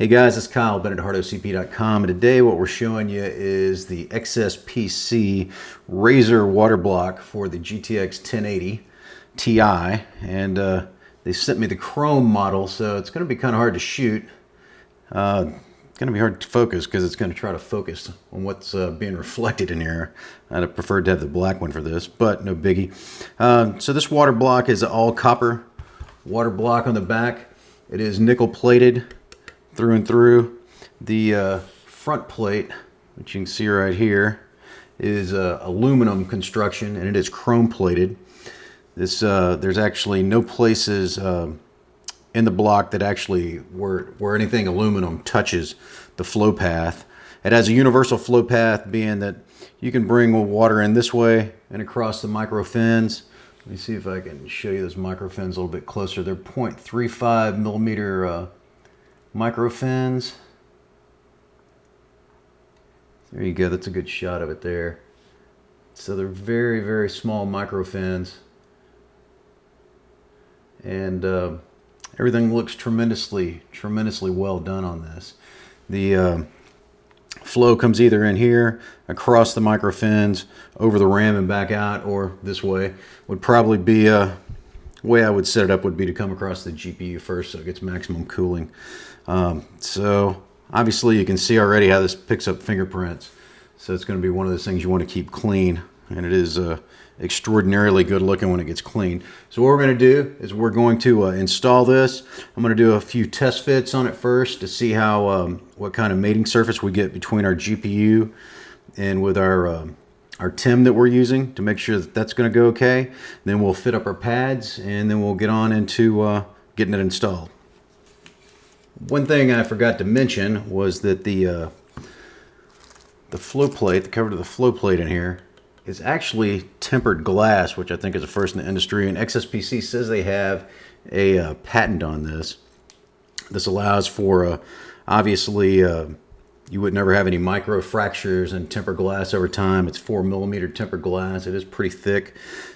Hey guys, it's Kyle, Bennett at HardOCP.com, and today what we're showing you is the XSPC Razor Waterblock for the GTX 1080 Ti, and they sent me the Chrome model, so it's going to be kind of hard to shoot. It's going to be hard to focus because it's going to try to focus on what's being reflected in here. I'd have preferred to have the black one for this, but no biggie. So this water block is an all copper water block on the back. It is nickel plated through and through. The front plate, which you can see right here, is aluminum construction, and it is chrome plated. This there's actually no places in the block that actually where anything aluminum touches the flow path. It has a universal flow path, being that you can bring water in this way and across the micro fins. Let me see if I can show you those micro fins a little bit closer. They're 0.35 millimeter micro fins. There you go, that's a good shot of it there. So they're very, very small micro fins, and everything looks tremendously well done on this. The flow comes either in here, across the micro fins, over the ram and back out, or this way. Would probably be way I would set it up would be to come across the GPU first, so it gets maximum cooling. So obviously you can see already how this picks up fingerprints. So it's going to be one of those things you want to keep clean, and it is extraordinarily good looking when it gets clean. So what we're going to do is we're going to install this. I'm going to do a few test fits on it first to see how what kind of mating surface we get between our GPU and with our TIM that we're using, to make sure that that's going to go okay. Then we'll fit up our pads, and then we'll get on into getting it installed. One thing I forgot to mention was that the flow plate, the cover to the flow plate in here, is actually tempered glass, which I think is a first in the industry, and XSPC says they have a patent on this. This allows for, obviously, you would never have any micro fractures in tempered glass over time. It's 4 millimeter tempered glass. It is pretty thick,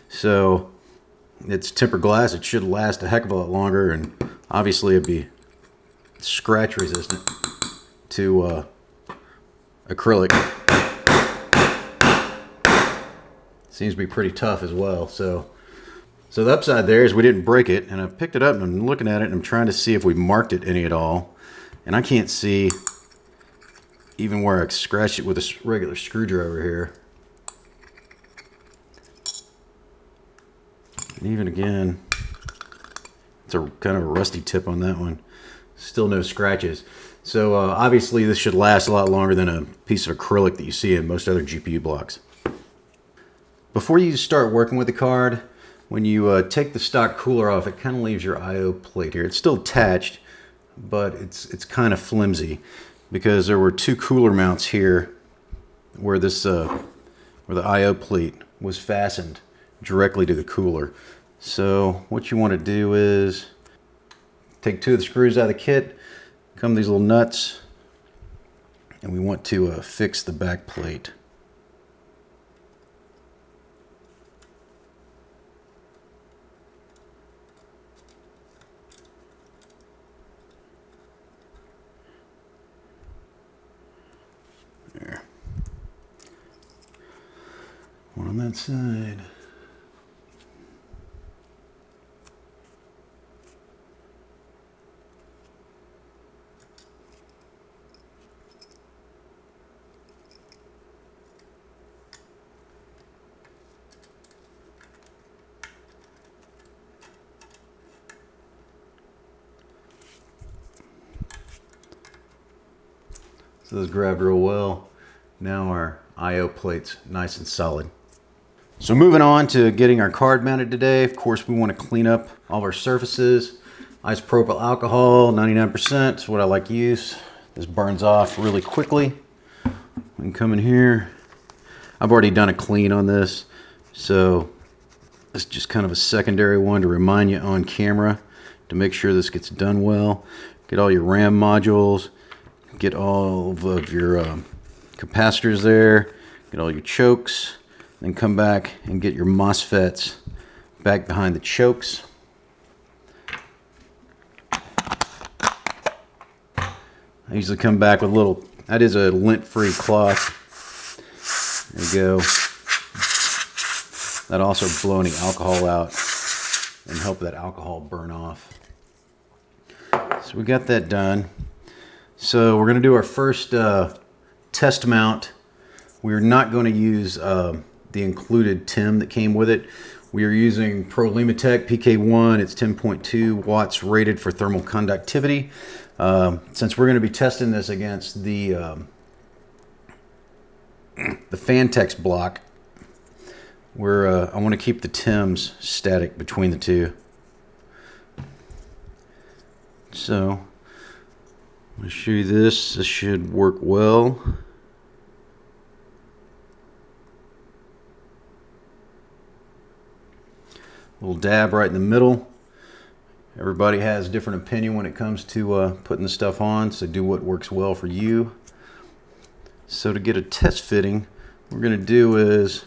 so it's tempered glass. It should last a heck of a lot longer, and obviously it'd be scratch resistant to acrylic. Seems to be pretty tough as well. So the upside there is we didn't break it, and I picked it up and I'm looking at it and I'm trying to see if we marked it any at all, and I can't see even where I scratched it with a regular screwdriver here. And even again, it's a kind of a rusty tip on that one. Still no scratches. So obviously this should last a lot longer than a piece of acrylic that you see in most other GPU blocks. Before you start working with the card, when you take the stock cooler off, it kind of leaves your I/O plate here. It's still attached, but it's kind of flimsy, because there were two cooler mounts here where this where the I/O plate was fastened directly to the cooler. So what you want to do is take two of the screws out of the kit, come these little nuts, and we want to fix the back plate. There. One on that side. So those grabbed real well. Now our I/O plate's nice and solid. So moving on to getting our card mounted today, of course we want to clean up all of our surfaces. Isopropyl alcohol, 99% is what I like to use. This burns off really quickly. We can come in here. I've already done a clean on this, so it's just kind of a secondary one to remind you on camera to make sure this gets done well. Get all your RAM modules, get all of your capacitors there, get all your chokes, then come back and get your MOSFETs back behind the chokes. I usually come back with a little, that is a lint-free cloth. There you go. That'll also blow any alcohol out and help that alcohol burn off. So we got that done. So we're going to do our first test mount. We're not going to use the included TIM that came with it. We are using ProLimitech PK1. It's 10.2 watts rated for thermal conductivity. Since we're going to be testing this against the Fantex block, I want to keep the TIMs static between the two. So I'm going to show you this. This should work well. Little dab right in the middle. Everybody has a different opinion when it comes to putting the stuff on, so do what works well for you. So to get a test fitting, what we're going to do is,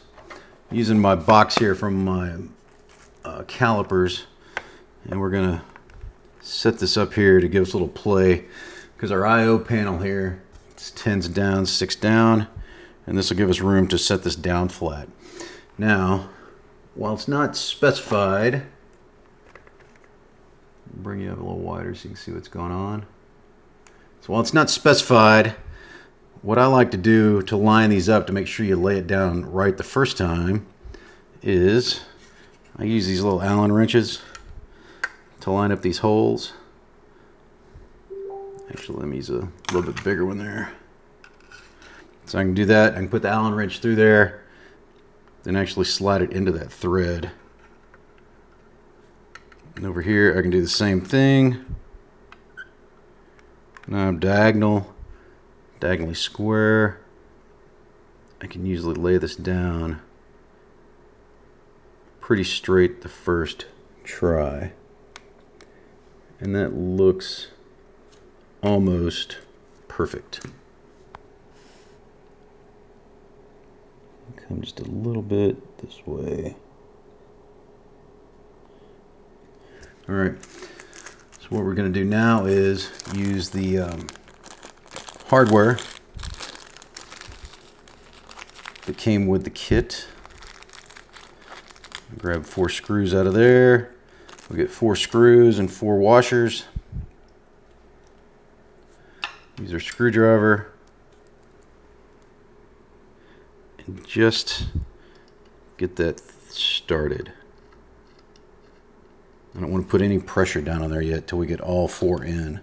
using my box here from my calipers, and we're going to set this up here to give us a little play, because our I/O panel here, it's 10's down, 6 down, and this will give us room to set this down flat. Now, while it's not specified, bring you up a little wider so you can see what's going on. So while it's not specified, what I like to do to line these up to make sure you lay it down right the first time is I use these little Allen wrenches to line up these holes. Actually, let me use a little bit bigger one there. So I can do that. I can put the Allen wrench through there, then actually slide it into that thread. And over here, I can do the same thing. Now I'm diagonally square. I can usually lay this down pretty straight the first try. And that looks almost perfect. Come just a little bit this way. All right, so what we're going to do now is use the hardware that came with the kit. Grab 4 screws out of there. We'll get 4 screws and 4 washers. Use our screwdriver and just get that started. I don't want to put any pressure down on there yet till we get all 4 in.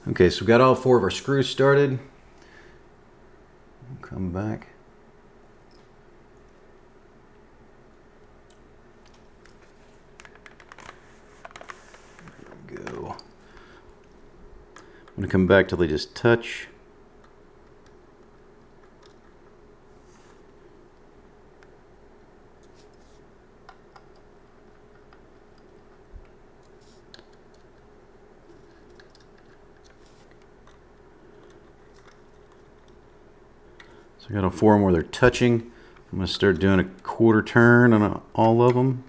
Okay, so we've got all 4 of our screws started. Come back. There we go. I'm going to come back till they just touch. So I got all 4 of them where they're touching. I'm going to start doing a quarter turn on all of them.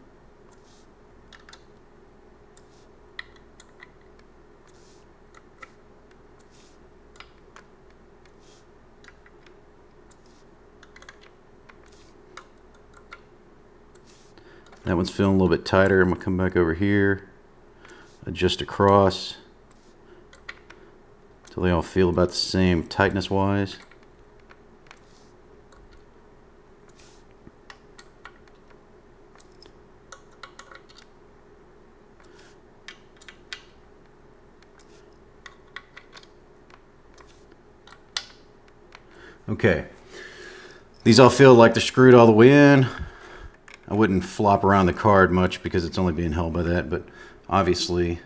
That one's feeling a little bit tighter. I'm going to come back over here, adjust across until they all feel about the same tightness wise. Okay, these all feel like they're screwed all the way in. I wouldn't flop around the card much because it's only being held by that, but obviously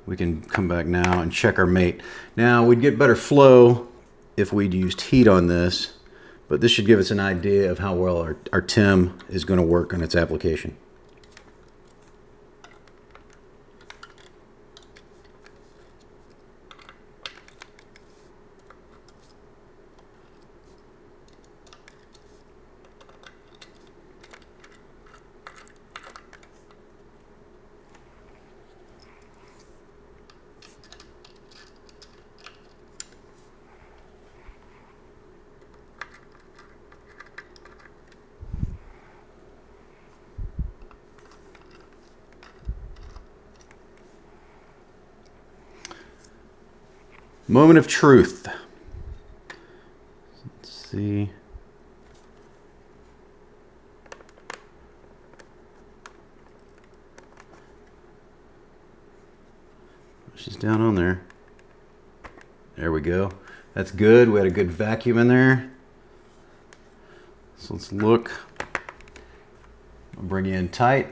we can come back now and check our mate. Now, we'd get better flow if we'd used heat on this, but this should give us an idea of how well our TIM is going to work on its application. Moment of truth. Let's see. She's down on there. There we go. That's good. We had a good vacuum in there. So let's look. I'll bring you in tight.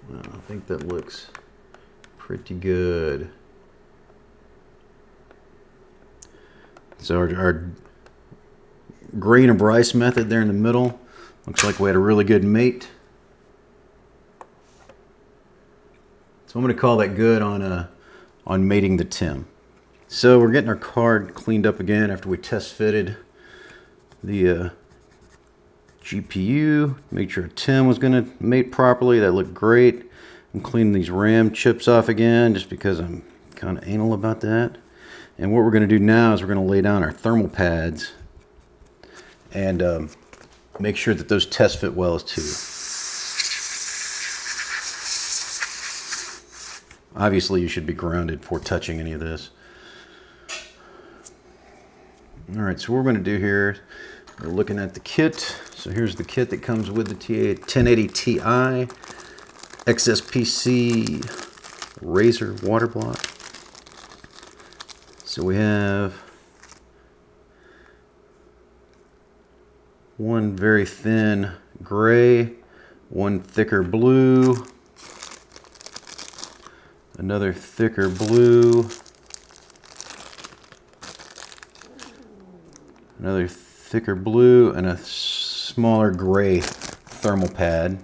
Well, I think that looks pretty good. So our grain and rice method there in the middle looks like we had a really good mate. So I'm going to call that good on mating the TIM. So we're getting our card cleaned up again after we test fitted the GPU. Make sure TIM was going to mate properly. That looked great. I'm cleaning these RAM chips off again just because I'm kind of anal about that. And what we're going to do now is we're going to lay down our thermal pads and make sure that those test fit well too. Obviously, you should be grounded before touching any of this. All right, so what we're going to do here, we're looking at the kit. So here's the kit that comes with the 1080 Ti XSPC Razor Waterblock. So we have one very thin gray, one thicker blue, another thicker blue, another thicker blue, and a smaller gray thermal pad.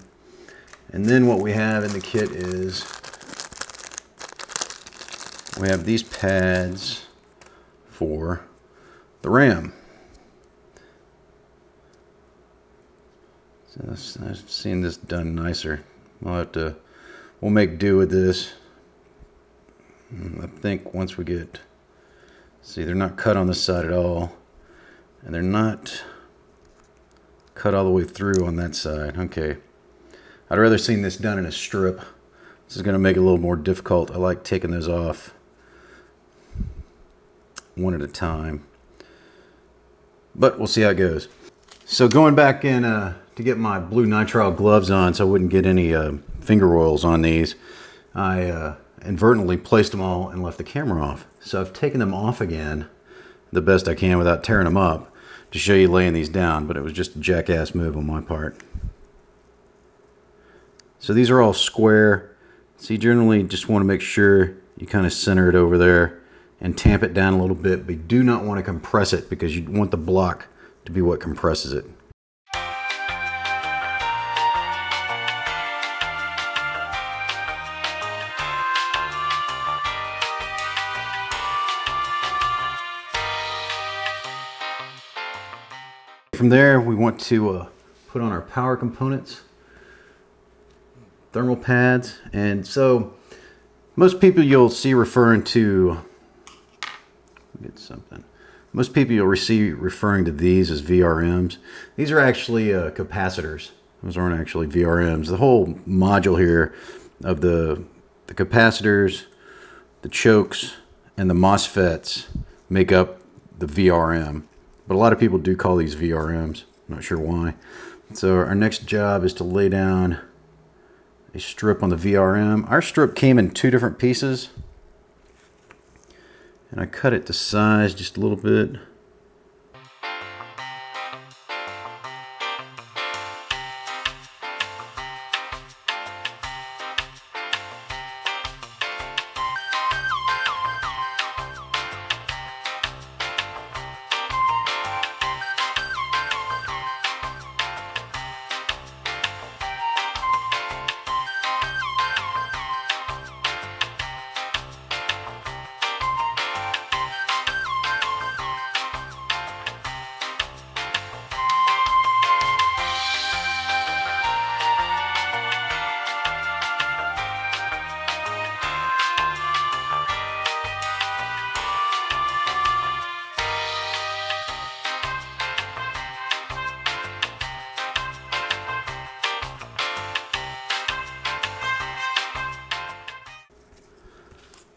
And then what we have in the kit is we have these pads for the RAM. So I've seen this done nicer. We'll make do with this. I think once we get, see, they're not cut on this side at all, and they're not cut all the way through on that side. Okay, I'd rather seen this done in a strip. This is going to make it a little more difficult. I like taking those off one at a time, but we'll see how it goes. So going back in to get my blue nitrile gloves on so I wouldn't get any finger oils on these, I inadvertently placed them all and left the camera off. So I've taken them off again the best I can without tearing them up to show you laying these down, but it was just a jackass move on my part. So these are all square. So you generally just want to make sure you kind of center it over there and tamp it down a little bit, but you do not want to compress it because you want the block to be what compresses it. From there, we want to put on our power components, thermal pads, and so most people you'll see referring to, most people you'll see referring to these as VRMs. These are actually capacitors. Those aren't actually VRMs. The whole module here of the capacitors, the chokes, and the MOSFETs make up the VRM. But a lot of people do call these VRMs. I'm not sure why. So our next job is to lay down a strip on the VRM. Our strip came in two different pieces. And I cut it to size just a little bit.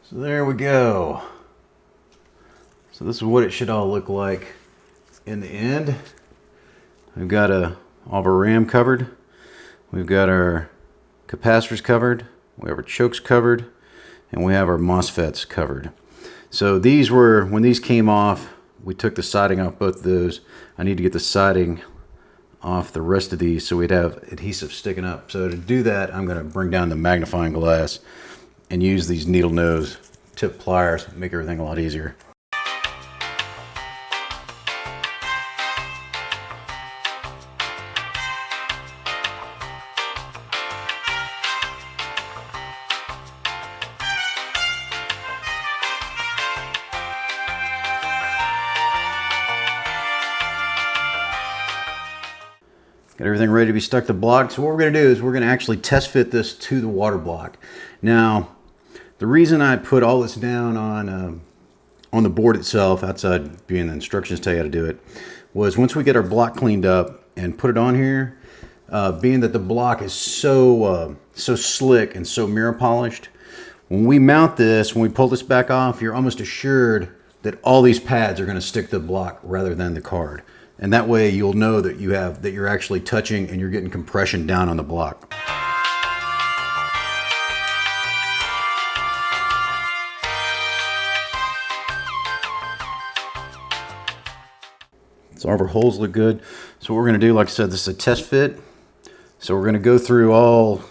So there we go. So this is what it should all look like in the end. We've got all of our RAM covered. We've got our capacitors covered. We have our chokes covered. And we have our MOSFETs covered. So these were, when these came off, we took the siding off both of those. I need to get the siding off the rest of these so we'd have adhesive sticking up. So to do that, I'm going to bring down the magnifying glass and use these needle nose tip pliers, make everything a lot easier. Got everything ready to be stuck to block. So what we're going to do is we're going to actually test fit this to the water block. Now, the reason I put all this down on the board itself, outside being the instructions tell you how to do it, was once we get our block cleaned up and put it on here, being that the block is so slick and so mirror polished, when we mount this, when we pull this back off, you're almost assured that all these pads are going to stick to the block rather than the card. And that way you'll know that you're actually touching and you're getting compression down on the block. So all of our holes look good. So what we're going to do, like I said, this is a test fit. So we're going to go through all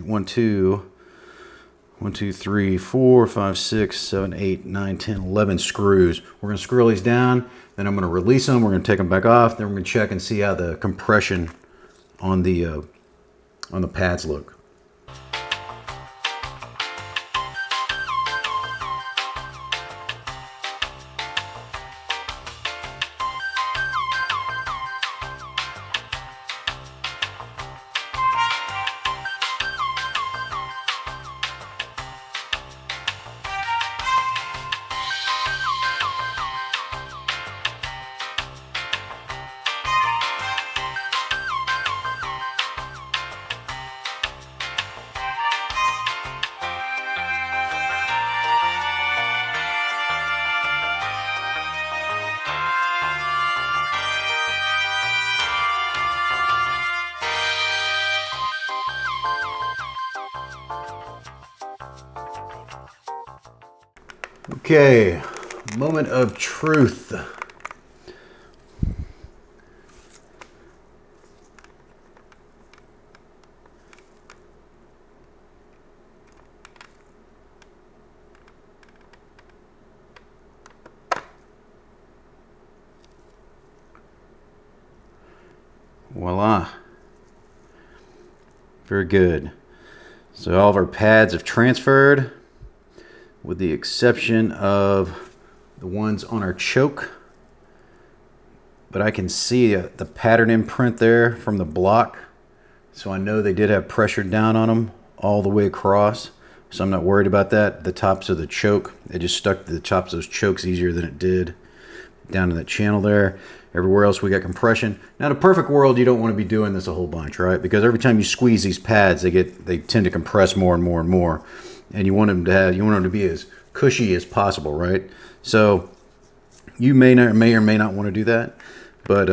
1, 2, 3, 4, 5, 6, 7, 8, 9, 10, 11 screws. We're going to screw all these down. Then I'm going to release them. We're going to take them back off. Then we're going to check and see how the compression on the pads look. Okay, moment of truth. Voila. Very good. So all of our pads have transferred, with the exception of the ones on our choke. But I can see the pattern imprint there from the block. So I know they did have pressure down on them all the way across. So I'm not worried about that. The tops of the choke, it just stuck to the tops of those chokes easier than it did down in that channel there. Everywhere else we got compression. Now, in a perfect world, you don't want to be doing this a whole bunch, right? Because every time you squeeze these pads, they tend to compress more and more and more. And you want them to be as cushy as possible, right? So you may or may not want to do that. But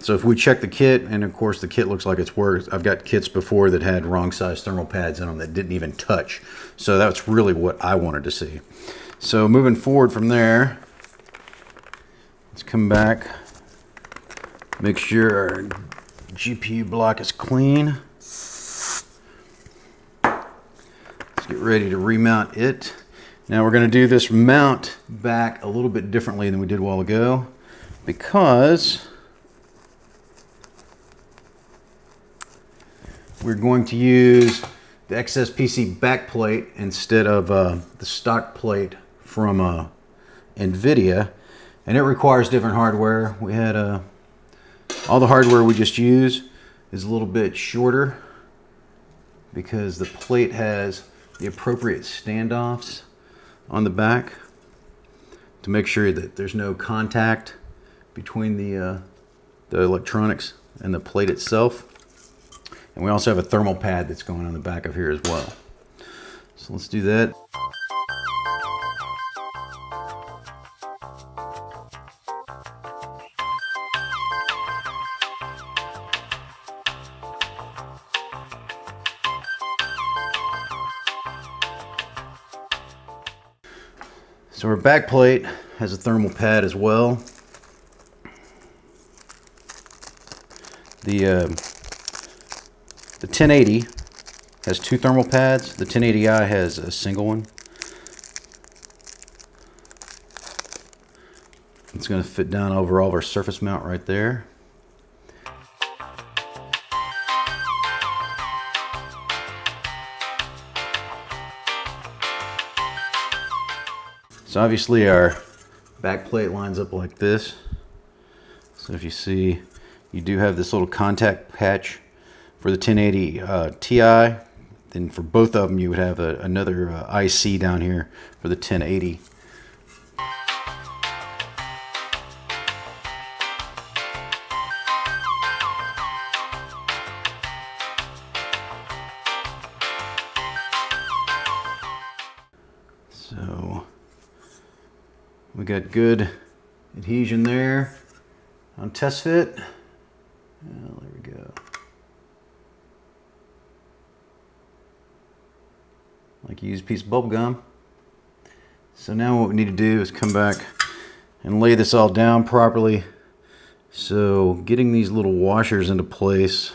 so if we check the kit, and of course the kit looks like it's worked. I've got kits before that had wrong size thermal pads in them that didn't even touch. So that's really what I wanted to see. So moving forward from there, let's come back, make sure our GPU block is clean. Let's get ready to remount it. Now we're going to do this mount back a little bit differently than we did a while ago, because we're going to use the XSPC backplate instead of the stock plate from NVIDIA, and it requires different hardware. We had all the hardware we just used is a little bit shorter because the plate has the appropriate standoffs on the back to make sure that there's no contact between the electronics and the plate itself. And we also have a thermal pad that's going on the back of here as well. So let's do that. So our back plate has a thermal pad as well. The 1080 has two thermal pads. The 1080i has a single one. It's going to fit down over all of our surface mount right there. So obviously our back plate lines up like this. So if you see, you do have this little contact patch for the 1080 Ti. Then for both of them, you would have another IC down here for the 1080. So we got good adhesion there on test fit. Well, there we go. Like you use a piece of bubble gum. So now what we need to do is come back and lay this all down properly. So getting these little washers into place.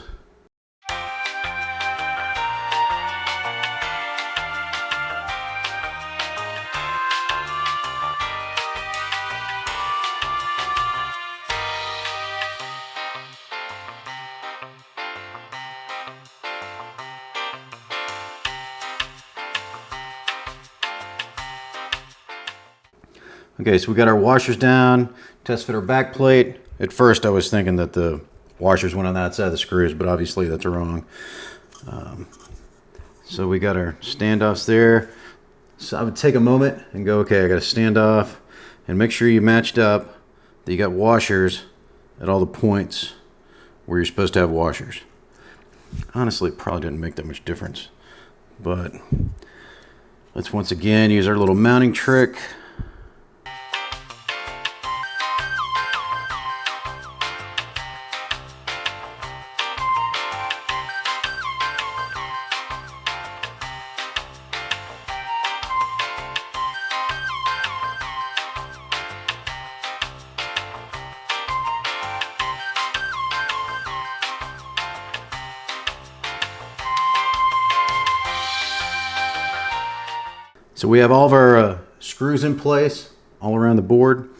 Okay, so we got our washers down, test fit our back plate. At first I was thinking that the washers went on the outside of the screws, but obviously that's wrong. So we got our standoffs there. So I would take a moment and go, okay, I got a standoff, and make sure you matched up, that you got washers at all the points where you're supposed to have washers. Honestly, it probably didn't make that much difference, but let's once again use our little mounting trick. So we have all of our screws in place all around the board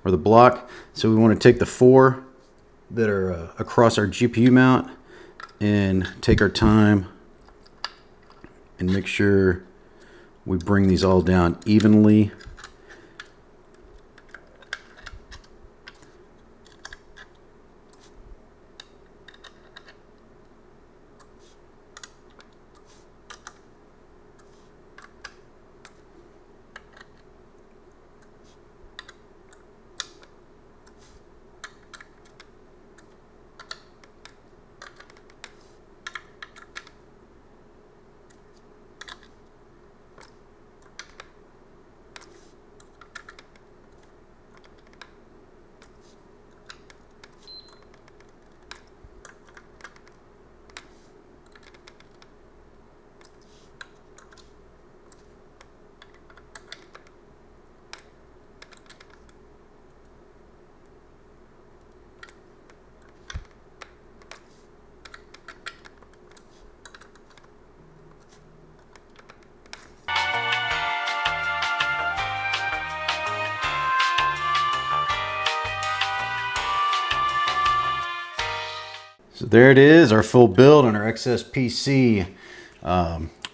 or the block. So we want to take the four that are across our GPU mount and take our time and make sure we bring these all down evenly. So there it is, our full build on our XSPC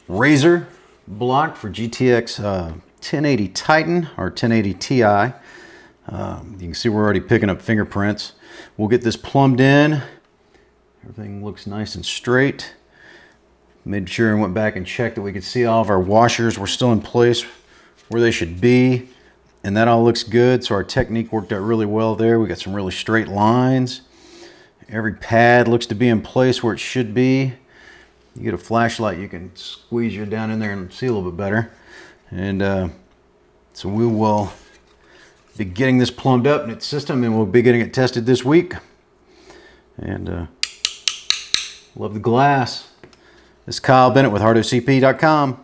Razor block for GTX 1080 Titan or 1080 Ti. You can see we're already picking up fingerprints. We'll get this plumbed in. Everything looks nice and straight. Made sure and went back and checked that we could see all of our washers were still in place where they should be. And that all looks good. So our technique worked out really well there. We got some really straight lines. Every pad looks to be in place where it should be. You get a flashlight, you can squeeze your down in there and see a little bit better. And so we will be getting this plumbed up in its system, and we'll be getting it tested this week. And love the glass. This is Kyle Bennett with hardocp.com.